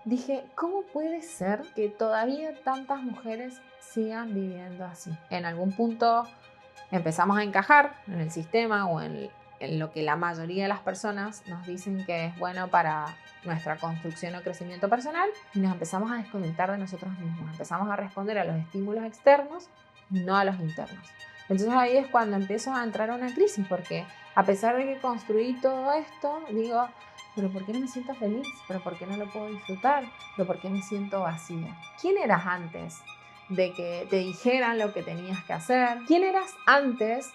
dije, ¿cómo puede ser que todavía tantas mujeres sigan viviendo así? En algún punto empezamos a encajar en el sistema o en lo que la mayoría de las personas nos dicen que es bueno para nuestra construcción o crecimiento personal, y nos empezamos a desconectar de nosotros mismos, empezamos a responder a los estímulos externos y no a los internos. Entonces ahí es cuando empiezo a entrar a una crisis, porque a pesar de que construí todo esto, digo, pero ¿por qué no me siento feliz? ¿Pero por qué no lo puedo disfrutar? ¿Pero por qué me siento vacía? ¿Quién eras antes de que te dijeran lo que tenías que hacer? ¿Quién eras antes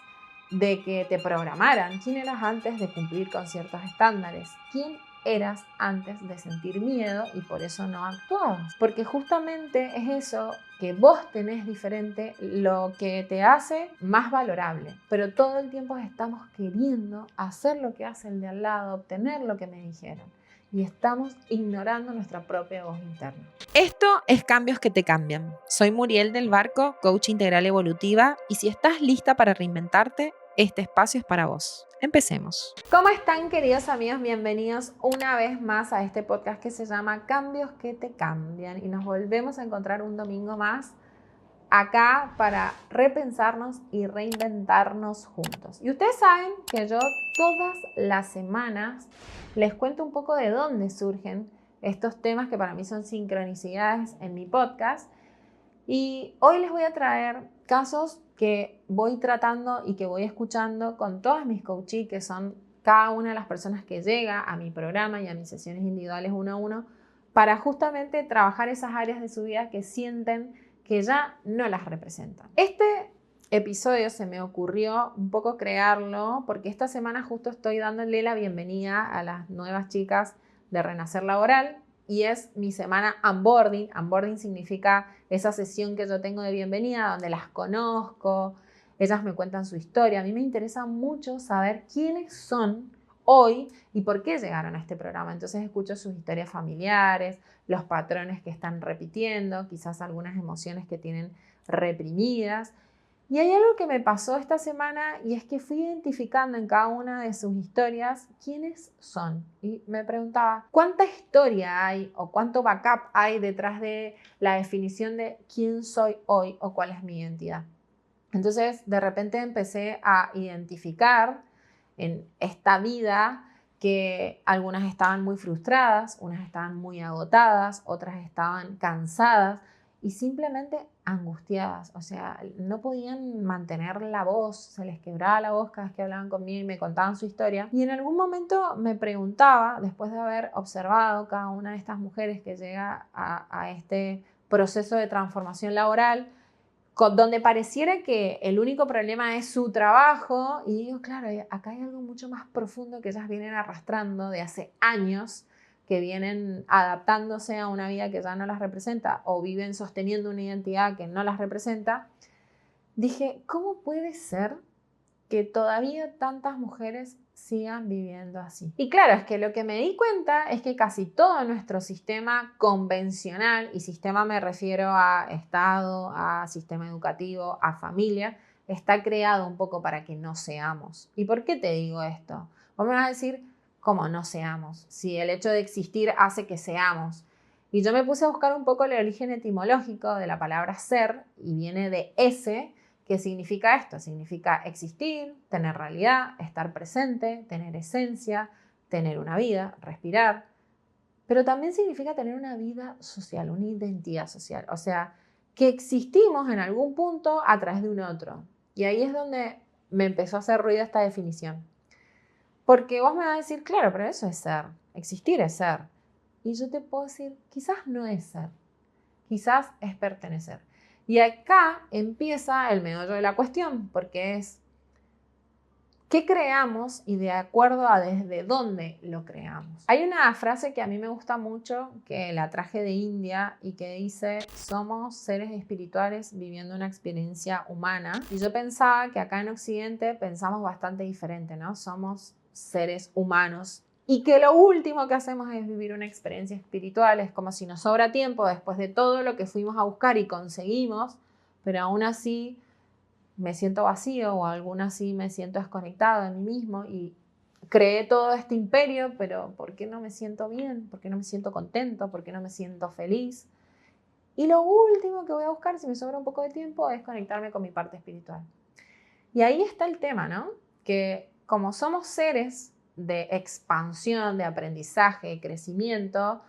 de que te programaran? ¿Quién eras antes de cumplir con ciertos estándares? ¿Quién eras antes de sentir miedo y por eso no actuabas? Porque justamente es eso que vos tenés diferente lo que te hace más valorable. Pero todo el tiempo estamos queriendo hacer lo que hace el de al lado, obtener lo que me dijeron. Y estamos ignorando nuestra propia voz interna. Esto es Cambios que te cambian. Soy Muriel del Barco, coach integral evolutiva, y si estás lista para reinventarte, este espacio es para vos. Empecemos. ¿Cómo están, queridos amigos? Bienvenidos una vez más a este podcast que se llama Cambios que te cambian, y nos volvemos a encontrar un domingo más acá para repensarnos y reinventarnos juntos. Y ustedes saben que yo todas las semanas les cuento un poco de dónde surgen estos temas que para mí son sincronicidades en mi podcast. Y hoy les voy a traer casos que voy tratando y que voy escuchando con todas mis coachees, que son cada una de las personas que llega a mi programa y a mis sesiones individuales 1 a 1, para justamente trabajar esas áreas de su vida que sienten que ya no las representan. Este episodio se me ocurrió un poco crearlo porque esta semana justo estoy dándole la bienvenida a las nuevas chicas de Renacer Laboral, y es mi semana onboarding. Onboarding significa esa sesión que yo tengo de bienvenida donde las conozco, ellas me cuentan su historia. A mí me interesa mucho saber quiénes son hoy y por qué llegaron a este programa. Entonces escucho sus historias familiares, los patrones que están repitiendo, quizás algunas emociones que tienen reprimidas. Y hay algo que me pasó esta semana, y es que fui identificando en cada una de sus historias quiénes son. Y me preguntaba, ¿cuánta historia hay o cuánto backup hay detrás de la definición de quién soy hoy o cuál es mi identidad? Entonces, de repente empecé a identificar en esta vida que algunas estaban muy frustradas, unas estaban muy agotadas, otras estaban cansadas y simplemente angustiadas. O sea, no podían mantener la voz, se les quebraba la voz cada vez que hablaban conmigo y me contaban su historia. Y en algún momento me preguntaba, después de haber observado cada una de estas mujeres que llega a este proceso de transformación laboral, donde pareciera que el único problema es su trabajo, y digo, claro, acá hay algo mucho más profundo que ellas vienen arrastrando de hace años, que vienen adaptándose a una vida que ya no las representa o viven sosteniendo una identidad que no las representa. Dije, ¿cómo puede ser que todavía tantas mujeres sigan viviendo así? Y claro, es que lo que me di cuenta es que casi todo nuestro sistema convencional, y sistema me refiero a Estado, a sistema educativo, a familia, está creado un poco para que no seamos. ¿Y por qué te digo esto? Vos me vas a decir, ¿cómo no seamos? Si el hecho de existir hace que seamos. Y yo me puse a buscar un poco el origen etimológico de la palabra ser, y viene de ese. ¿Qué significa esto? Significa existir, tener realidad, estar presente, tener esencia, tener una vida, respirar. Pero también significa tener una vida social, una identidad social. O sea, que existimos en algún punto a través de un otro. Y ahí es donde me empezó a hacer ruido esta definición. Porque vos me vas a decir, claro, pero eso es ser. Existir es ser. Y yo te puedo decir, quizás no es ser. Quizás es pertenecer. Y acá empieza el meollo de la cuestión, porque es ¿qué creamos y de acuerdo a desde dónde lo creamos? Hay una frase que a mí me gusta mucho, que la traje de India y que dice, somos seres espirituales viviendo una experiencia humana. Y yo pensaba que acá en Occidente pensamos bastante diferente, ¿no? Somos seres humanos y que lo último que hacemos es vivir una experiencia espiritual. Es como si nos sobra tiempo después de todo lo que fuimos a buscar y conseguimos, pero aún así me siento vacío o aún así me siento desconectado de mí mismo, y creé todo este imperio, pero ¿por qué no me siento bien? ¿Por qué no me siento contento? ¿Por qué no me siento feliz? Y lo último que voy a buscar, si me sobra un poco de tiempo, es conectarme con mi parte espiritual. Y ahí está el tema, ¿no? Que como somos seres de expansión, de aprendizaje, de crecimiento,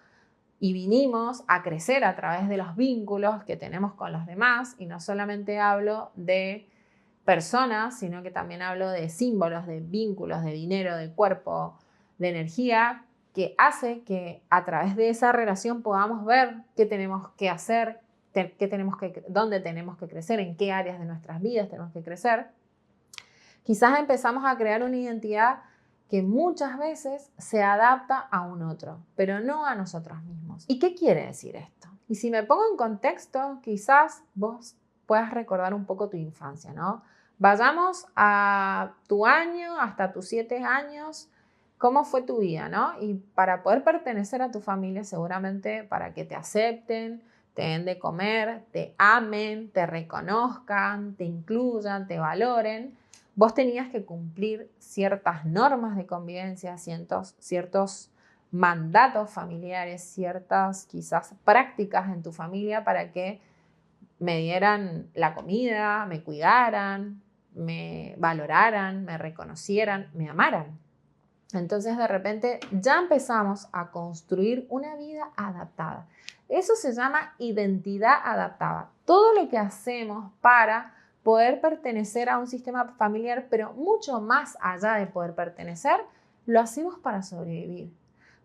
y vinimos a crecer a través de los vínculos que tenemos con los demás, y no solamente hablo de personas, sino que también hablo de símbolos, de vínculos, de dinero, de cuerpo, de energía, que hace que a través de esa relación podamos ver qué tenemos que hacer, dónde tenemos que crecer, en qué áreas de nuestras vidas tenemos que crecer. Quizás empezamos a crear una identidad que muchas veces se adapta a un otro, pero no a nosotros mismos. ¿Y qué quiere decir esto? Y si me pongo en contexto, quizás vos puedas recordar un poco tu infancia, ¿no? Vayamos a tu año, hasta tus 7 años, ¿cómo fue tu vida, no? Y para poder pertenecer a tu familia, seguramente para que te acepten, te den de comer, te amen, te reconozcan, te incluyan, te valoren, vos tenías que cumplir ciertas normas de convivencia, ciertos mandatos familiares, ciertas quizás prácticas en tu familia para que me dieran la comida, me cuidaran, me valoraran, me reconocieran, me amaran. Entonces de repente ya empezamos a construir una vida adaptada. Eso se llama identidad adaptada. Todo lo que hacemos para poder pertenecer a un sistema familiar, pero mucho más allá de poder pertenecer, lo hacemos para sobrevivir.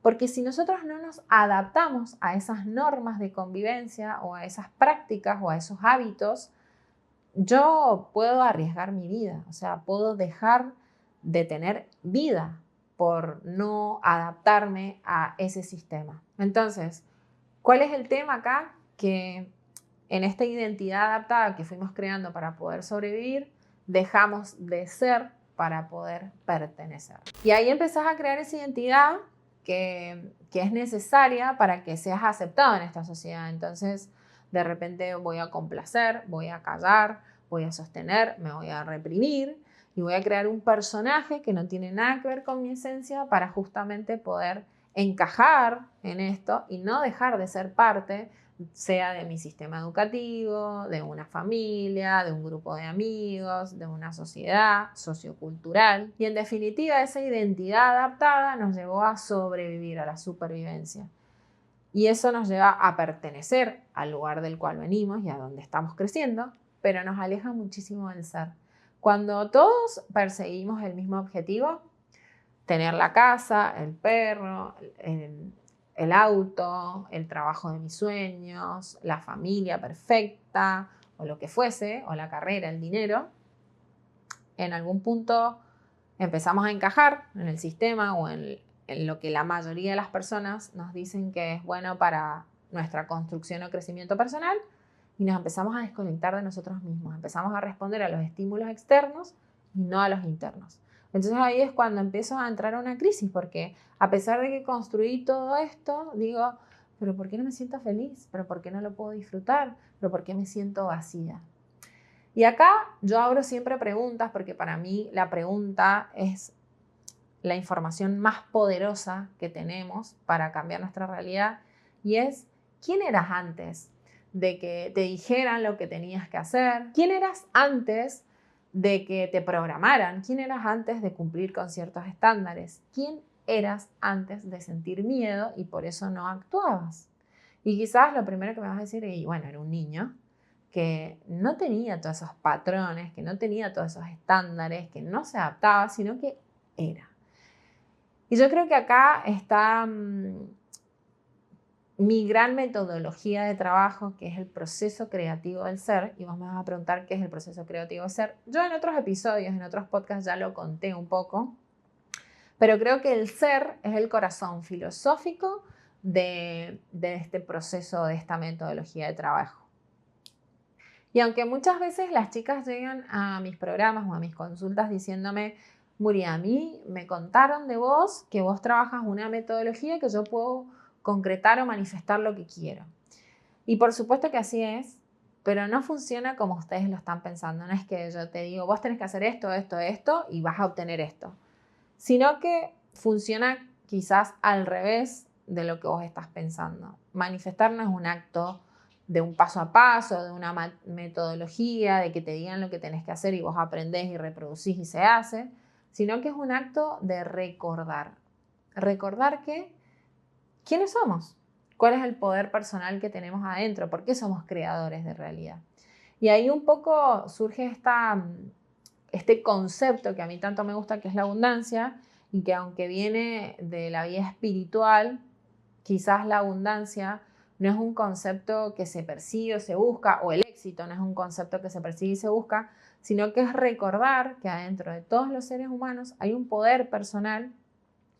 Porque si nosotros no nos adaptamos a esas normas de convivencia o a esas prácticas o a esos hábitos, yo puedo arriesgar mi vida, o sea, puedo dejar de tener vida por no adaptarme a ese sistema. Entonces, ¿cuál es el tema acá? Que en esta identidad adaptada que fuimos creando para poder sobrevivir, dejamos de ser para poder pertenecer. Y ahí empezás a crear esa identidad que es necesaria para que seas aceptado en esta sociedad. Entonces, de repente voy a complacer, voy a callar, voy a sostener, me voy a reprimir y voy a crear un personaje que no tiene nada que ver con mi esencia para justamente poder encajar en esto y no dejar de ser parte, sea de mi sistema educativo, de una familia, de un grupo de amigos, de una sociedad sociocultural. Y en definitiva, esa identidad adaptada nos llevó a sobrevivir, a la supervivencia. Y eso nos lleva a pertenecer al lugar del cual venimos y a donde estamos creciendo, pero nos aleja muchísimo del ser. Cuando todos perseguimos el mismo objetivo, tener la casa, el perro, el auto, el trabajo de mis sueños, la familia perfecta o lo que fuese, o la carrera, el dinero, en algún punto empezamos a encajar en el sistema o en lo que la mayoría de las personas nos dicen que es bueno para nuestra construcción o crecimiento personal y nos empezamos a desconectar de nosotros mismos, empezamos a responder a los estímulos externos y no a los internos. Entonces ahí es cuando empiezo a entrar a una crisis, porque a pesar de que construí todo esto, digo, pero ¿por qué no me siento feliz? ¿Pero por qué no lo puedo disfrutar? ¿Pero por qué me siento vacía? Y acá yo abro siempre preguntas, porque para mí la pregunta es la información más poderosa que tenemos para cambiar nuestra realidad, y es, ¿quién eras antes de que te dijeran lo que tenías que hacer? ¿Quién eras antes de que te programaran? ¿Quién eras antes de cumplir con ciertos estándares? ¿Quién eras antes de sentir miedo y por eso no actuabas? Y quizás lo primero que me vas a decir es, bueno, era un niño que no tenía todos esos patrones, que no tenía todos esos estándares, que no se adaptaba, sino que era. Y yo creo que acá está mi gran metodología de trabajo, que es el proceso creativo del ser. Y vos me vas a preguntar qué es el proceso creativo del ser. Yo en otros episodios, en otros podcasts ya lo conté un poco, pero creo que el ser es el corazón filosófico de este proceso, de esta metodología de trabajo. Y aunque muchas veces las chicas llegan a mis programas o a mis consultas diciéndome, Muri, a mí me contaron de vos que vos trabajas una metodología que yo puedo concretar o manifestar lo que quiero. Y por supuesto que así es, pero no funciona como ustedes lo están pensando. No es que yo te digo, vos tenés que hacer esto, esto, esto y vas a obtener esto. sino que funciona quizás al revés de lo que vos estás pensando. Manifestar no es un acto de un paso a paso, de una metodología, de que te digan lo que tenés que hacer y vos aprendés y reproducís y se hace, sino que es un acto de recordar. Recordar quiénes somos, cuál es el poder personal que tenemos adentro, por qué somos creadores de realidad. Y ahí un poco surge este concepto que a mí tanto me gusta, que es la abundancia, y que aunque viene de la vida espiritual, quizás la abundancia no es un concepto que se persigue o se busca, o el éxito no es un concepto que se persigue y se busca, sino que es recordar que adentro de todos los seres humanos hay un poder personal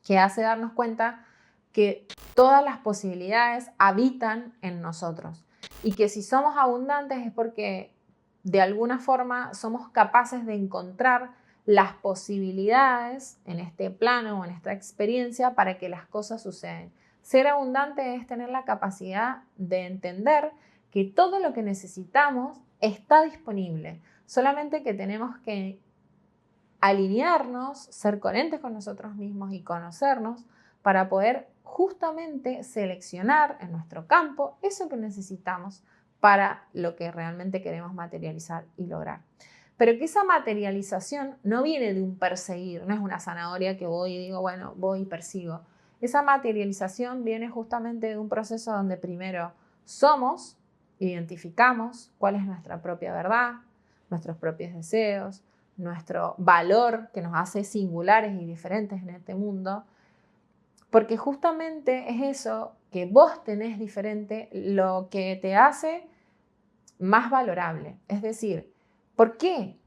que hace darnos cuenta que todas las posibilidades habitan en nosotros y que si somos abundantes es porque de alguna forma somos capaces de encontrar las posibilidades en este plano o en esta experiencia para que las cosas sucedan. Ser abundante es tener la capacidad de entender que todo lo que necesitamos está disponible, solamente que tenemos que alinearnos, ser coherentes con nosotros mismos y conocernos para poder justamente seleccionar en nuestro campo eso que necesitamos para lo que realmente queremos materializar y lograr. Pero que esa materialización no viene de un perseguir, no es una zanahoria que voy y digo, bueno, voy y persigo. Esa materialización viene justamente de un proceso donde primero somos, identificamos cuál es nuestra propia verdad, nuestros propios deseos, nuestro valor que nos hace singulares y diferentes en este mundo, porque justamente es eso que vos tenés diferente lo que te hace más valorable. Es decir, ¿por qué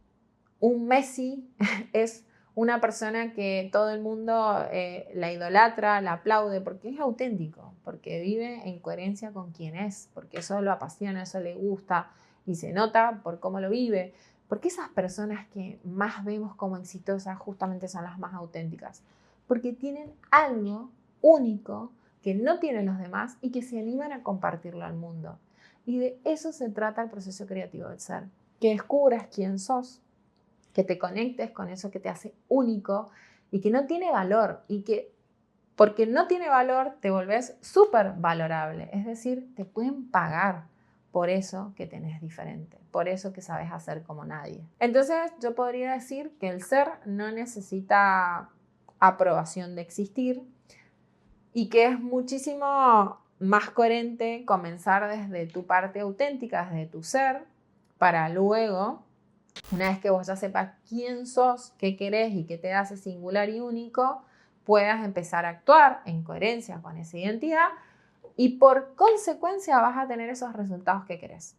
un Messi es una persona que todo el mundo la idolatra, la aplaude? Porque es auténtico, porque vive en coherencia con quien es, porque eso lo apasiona, eso le gusta y se nota por cómo lo vive. Porque esas personas que más vemos como exitosas justamente son las más auténticas, porque tienen algo único que no tienen los demás y que se animan a compartirlo al mundo. Y de eso se trata el proceso creativo del ser, que descubras quién sos, que te conectes con eso que te hace único y que no tiene valor y que porque no tiene valor te volvés súper valorable, es decir, te pueden pagar por eso que tenés diferente, por eso que sabes hacer como nadie. Entonces yo podría decir que el ser no necesita aprobación de existir y que es muchísimo más coherente comenzar desde tu parte auténtica, desde tu ser, para luego, una vez que vos ya sepas quién sos, qué querés y qué te hace singular y único, puedas empezar a actuar en coherencia con esa identidad y por consecuencia vas a tener esos resultados que querés.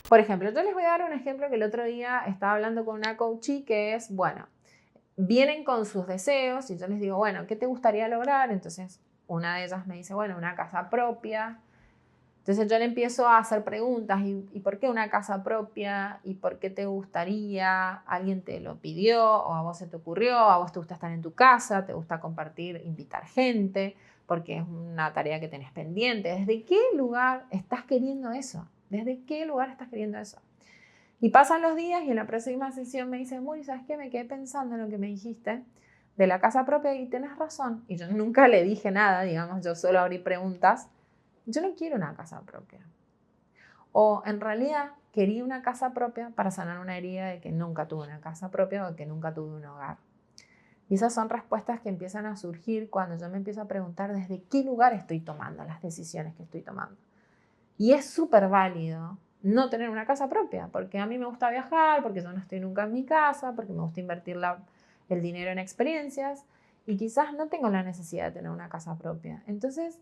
Por ejemplo, yo les voy a dar un ejemplo que el otro día estaba hablando con una coachee que es, bueno, vienen con sus deseos y yo les digo, bueno, ¿qué te gustaría lograr? Entonces una de ellas me dice, bueno, una casa propia. Entonces yo le empiezo a hacer preguntas, ¿y por qué una casa propia? ¿Y por qué te gustaría? ¿Alguien te lo pidió? ¿O a vos se te ocurrió? ¿A vos te gusta estar en tu casa? ¿Te gusta compartir, invitar gente? Porque es una tarea que tenés pendiente. ¿Desde qué lugar estás queriendo eso? ¿Desde qué lugar estás queriendo eso? Y pasan los días y en la próxima sesión me dice, Muri, ¿sabes qué? Me quedé pensando en lo que me dijiste de la casa propia y tenés razón. Y yo nunca le dije nada, digamos, yo solo abrí preguntas. Yo no quiero una casa propia. O en realidad quería una casa propia para sanar una herida de que nunca tuve una casa propia o que nunca tuve un hogar. Y esas son respuestas que empiezan a surgir cuando yo me empiezo a preguntar desde qué lugar estoy tomando las decisiones que estoy tomando. Y es súper válido no tener una casa propia, porque a mí me gusta viajar, porque yo no estoy nunca en mi casa, porque me gusta invertir el dinero en experiencias y quizás no tengo la necesidad de tener una casa propia. Entonces,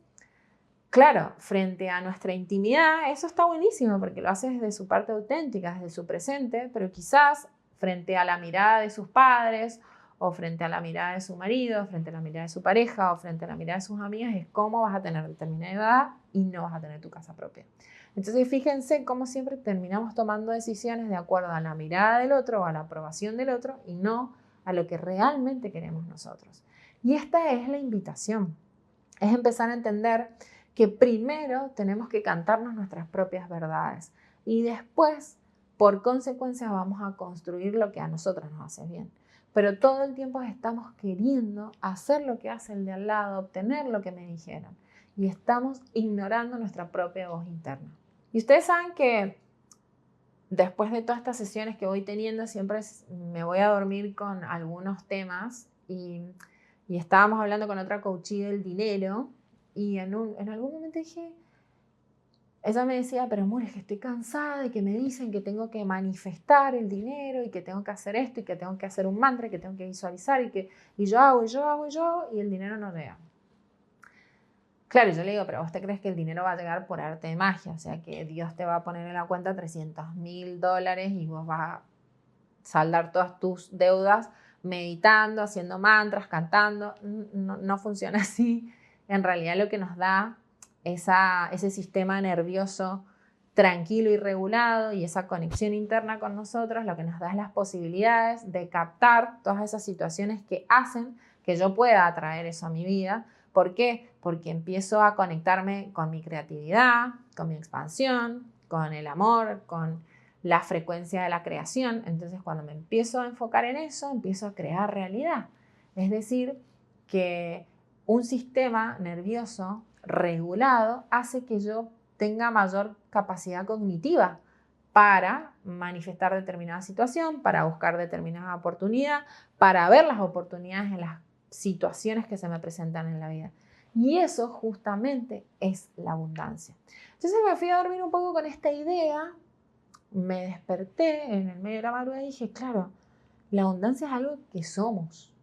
claro, frente a nuestra intimidad, eso está buenísimo porque lo hace desde su parte auténtica, desde su presente, pero quizás frente a la mirada de sus padres o frente a la mirada de su marido, frente a la mirada de su pareja o frente a la mirada de sus amigas, es cómo vas a tener determinada edad y no vas a tener tu casa propia. Entonces fíjense cómo siempre terminamos tomando decisiones de acuerdo a la mirada del otro o a la aprobación del otro y no a lo que realmente queremos nosotros. Y esta es la invitación, es empezar a entender que primero tenemos que cantarnos nuestras propias verdades y después, por consecuencia, vamos a construir lo que a nosotros nos hace bien. pero todo el tiempo estamos queriendo hacer lo que hace el de al lado, obtener lo que me dijeron, y estamos ignorando nuestra propia voz interna. Y ustedes saben que después de todas estas sesiones que voy teniendo, siempre me voy a dormir con algunos temas y estábamos hablando con otra coachee del dinero y en algún momento dije, ella me decía, pero amor, es que estoy cansada de que me dicen que tengo que manifestar el dinero y que tengo que hacer esto y que tengo que hacer un mantra y que tengo que visualizar y yo hago y el dinero no llega. Claro, yo le digo, pero vos te crees que el dinero va a llegar por arte de magia, o sea, que Dios te va a poner en la cuenta $300,000 y vos vas a saldar todas tus deudas meditando, haciendo mantras, cantando. No funciona así. En realidad lo que nos da ese sistema nervioso tranquilo y regulado y esa conexión interna con nosotros, lo que nos da es las posibilidades de captar todas esas situaciones que hacen que yo pueda atraer eso a mi vida. ¿Por qué? Porque empiezo a conectarme con mi creatividad, con mi expansión, con el amor, con la frecuencia de la creación. Entonces, cuando me empiezo a enfocar en eso, empiezo a crear realidad. Es decir, que un sistema nervioso regulado hace que yo tenga mayor capacidad cognitiva para manifestar determinada situación, para buscar determinada oportunidad, para ver las oportunidades en las situaciones que se me presentan en la vida. Y eso justamente es la abundancia. Entonces me fui a dormir un poco con esta idea, me desperté en el medio de la madrugada y dije, claro, la abundancia es algo que somos,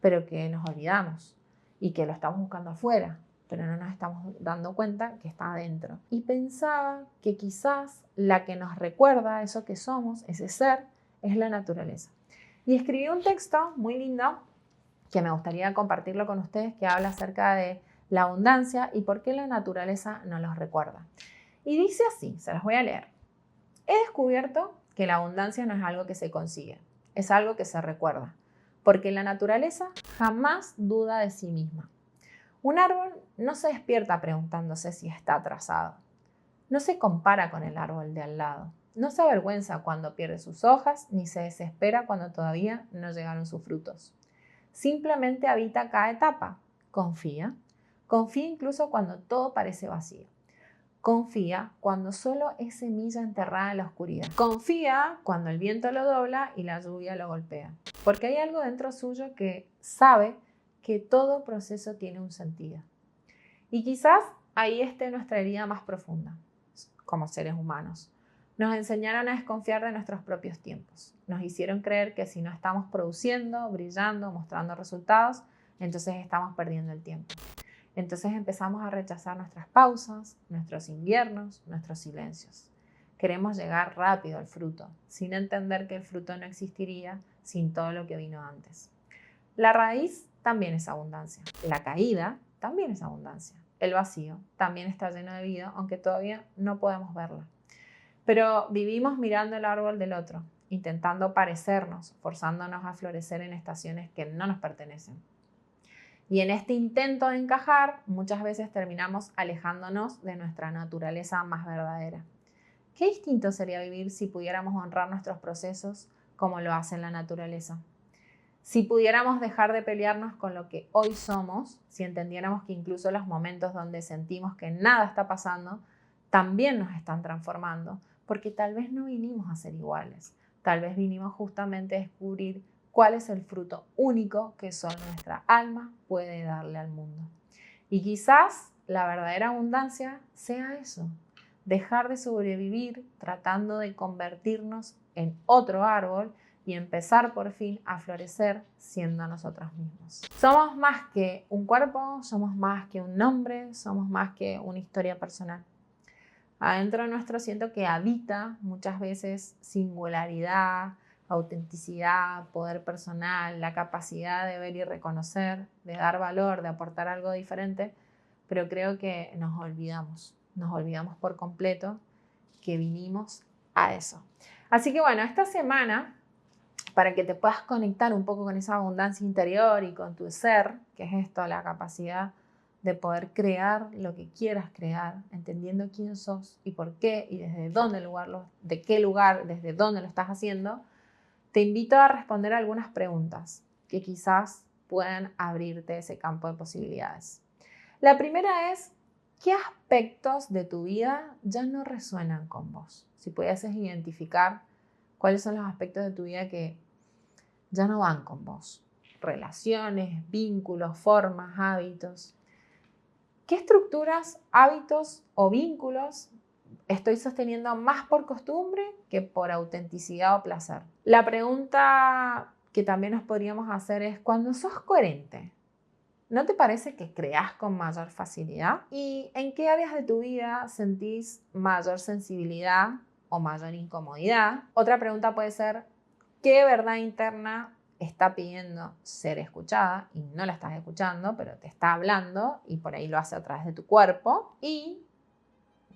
pero que nos olvidamos y que lo estamos buscando afuera, pero no nos estamos dando cuenta que está adentro. Y pensaba que quizás la que nos recuerda eso que somos, ese ser, es la naturaleza. Y escribí un texto muy lindo que me gustaría compartirlo con ustedes, que habla acerca de la abundancia y por qué la naturaleza nos los recuerda. Y dice así, se los voy a leer. He descubierto que la abundancia no es algo que se consigue, es algo que se recuerda, porque la naturaleza jamás duda de sí misma. Un árbol no se despierta preguntándose si está atrasado. No se compara con el árbol de al lado. No se avergüenza cuando pierde sus hojas, ni se desespera cuando todavía no llegaron sus frutos. Simplemente habita cada etapa. Confía. Confía incluso cuando todo parece vacío. Confía cuando solo es semilla enterrada en la oscuridad. Confía cuando el viento lo dobla y la lluvia lo golpea. Porque hay algo dentro suyo que sabe que todo proceso tiene un sentido. Y quizás ahí esté nuestra herida más profunda, como seres humanos. Nos enseñaron a desconfiar de nuestros propios tiempos. Nos hicieron creer que si no estamos produciendo, brillando, mostrando resultados, entonces estamos perdiendo el tiempo. Entonces empezamos a rechazar nuestras pausas, nuestros inviernos, nuestros silencios. Queremos llegar rápido al fruto, sin entender que el fruto no existiría sin todo lo que vino antes. La raíz también es abundancia. La caída también es abundancia. El vacío también está lleno de vida, aunque todavía no podemos verla. Pero vivimos mirando el árbol del otro, intentando parecernos, forzándonos a florecer en estaciones que no nos pertenecen. Y en este intento de encajar, muchas veces terminamos alejándonos de nuestra naturaleza más verdadera. Qué distinto sería vivir si pudiéramos honrar nuestros procesos como lo hace la naturaleza. Si pudiéramos dejar de pelearnos con lo que hoy somos, si entendiéramos que incluso los momentos donde sentimos que nada está pasando, también nos están transformando, porque tal vez no vinimos a ser iguales, tal vez vinimos justamente a descubrir cuál es el fruto único que solo nuestra alma puede darle al mundo. Y quizás la verdadera abundancia sea eso, dejar de sobrevivir tratando de convertirnos en otro árbol y empezar por fin a florecer siendo nosotros mismos. Somos más que un cuerpo, somos más que un nombre, somos más que una historia personal. Adentro nuestro siento que habita muchas veces singularidad, autenticidad, poder personal, la capacidad de ver y reconocer, de dar valor, de aportar algo diferente, pero creo que nos olvidamos por completo que vinimos a eso. Así que bueno, esta semana, para que te puedas conectar un poco con esa abundancia interior y con tu ser, que es esto, la capacidad de poder crear lo que quieras crear, entendiendo quién sos y por qué y desde dónde desde qué lugar, desde dónde lo estás haciendo, te invito a responder algunas preguntas que quizás puedan abrirte ese campo de posibilidades. La primera es, ¿qué aspectos de tu vida ya no resuenan con vos? Si pudieses identificar cuáles son los aspectos de tu vida que ya no van con vos. Relaciones, vínculos, formas, hábitos. ¿Qué estructuras, hábitos o vínculos estoy sosteniendo más por costumbre que por autenticidad o placer? La pregunta que también nos podríamos hacer es, cuando sos coherente, ¿no te parece que creas con mayor facilidad? ¿Y en qué áreas de tu vida sentís mayor sensibilidad o mayor incomodidad? Otra pregunta puede ser, ¿qué verdad interna está pidiendo ser escuchada y no la estás escuchando, pero te está hablando y por ahí lo hace a través de tu cuerpo? ¿Y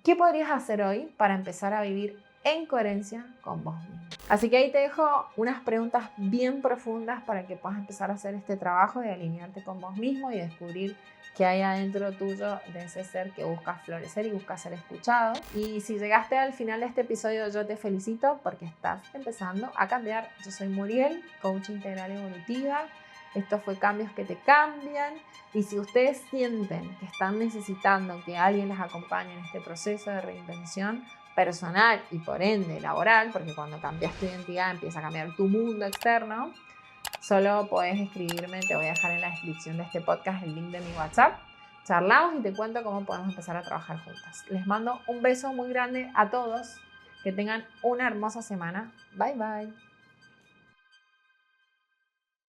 qué podrías hacer hoy para empezar a vivir en coherencia con vos mismo? Así que ahí te dejo unas preguntas bien profundas para que puedas empezar a hacer este trabajo de alinearte con vos mismo y descubrir qué hay adentro tuyo de ese ser que busca florecer y busca ser escuchado. Y si llegaste al final de este episodio, yo te felicito porque estás empezando a cambiar. Yo soy Muriel, coach integral evolutiva. Esto fue Cambios que te cambian. Y si ustedes sienten que están necesitando que alguien les acompañe en este proceso de reinvención personal y por ende laboral, porque cuando cambias tu identidad empieza a cambiar tu mundo externo, solo podés escribirme, te voy a dejar en la descripción de este podcast el link de mi WhatsApp. Charlamos y te cuento cómo podemos empezar a trabajar juntas. Les mando un beso muy grande a todos. Que tengan una hermosa semana. Bye, bye.